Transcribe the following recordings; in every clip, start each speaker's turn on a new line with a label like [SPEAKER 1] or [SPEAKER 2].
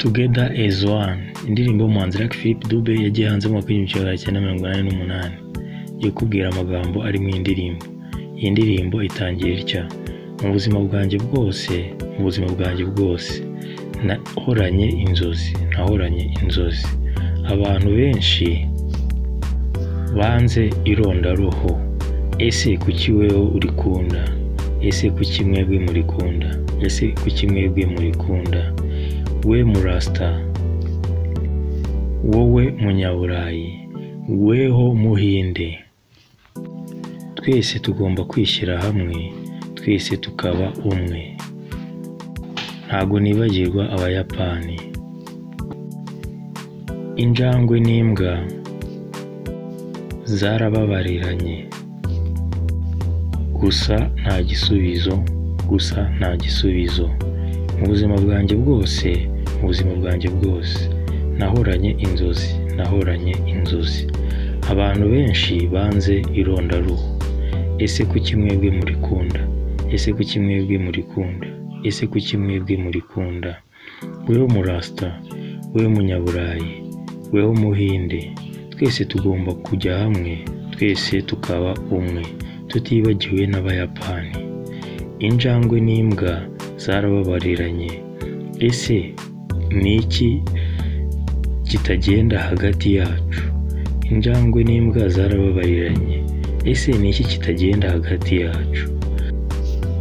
[SPEAKER 1] Together as One, indirimbo y'umuhanzi Lucky Philip Dube yagiye hanze mu 1988 yo kubwira amagambo ari mu indirimbo. Iyi ndirimbo itangira itya: mu buzima bwanjye bwose nahoranye inzozi. Abantu benshi banze irondaruhu. Ese kuki wewe urikunda? Ese kuki mwebwe murikunda? We murasta, wowe munyaburayi, weho muhinde. Twese tugomba kwishyira hamwe, twese tukaba umwe. Ntago nibagirwa Abayapani. Injangwe n'imbwa zarababariranye, gusa nta gisubizo. Mu buzima bwanjye bwose nahoranye inzozi. Abantu benshi banze irondaruhu. Ese kuki mwebwe murikunda? Weho murasta, weho munyaburayi, weho muhinde. Twese tugomba kujya hamwe, twese tukaba umwe, tutibagiwe n'Abayapani. Injangwe n'imbwa zarababariranye. Ese niki kitagenda hagati yacu? Injangwe n'imbwa zarababariranye. Ese niki kitagenda hagati yacu?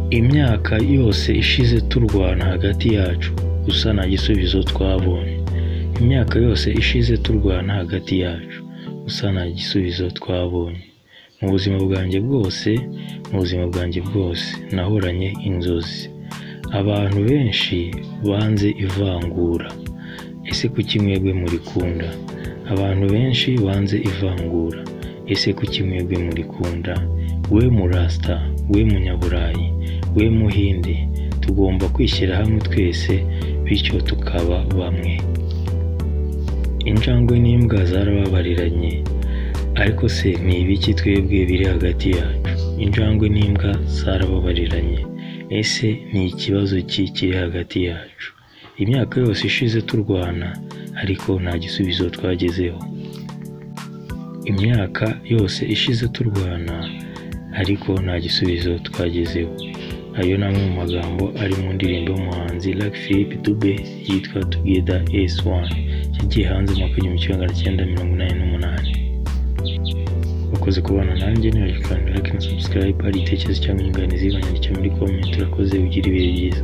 [SPEAKER 1] Imyaka yose ishize turwana hagati yacu, gusa nta gisubizo twabonye. Mu buzima bwanjye bwose nahoranye inzozi. Abantu benshi banze ivangura. Ese kuki mwebwe murikunda? Abantu benshi banze ivangura. Ese kuki mwebwe murikunda? We murasta, we munyaburayi, we muhinde. Tugomba kwishyira hamwe twese, bityo tukaba bamwe. Injangwe n'imbwa zarababariranye. Ariko se ni ibiki twebwe biri hagati yacu? Injangwe n'imbwa zarababariranye. Ese ni ikibazo kiri hagati yacu? Imyaka yose ishize turwana, ariko nta gisubizo twagezeho. Ayo namwe mu magambo ari mu ndirimbo y'umuhanzi Lucky Philip Dube yitwa Together as One, yagiye hanze mu 1988. Wakoze kubana nanjye, ni like and subscribe, ari itekerezo cyangwa inyunganizi banyandikira muri comment. Urakoze, ugira ibihe byiza.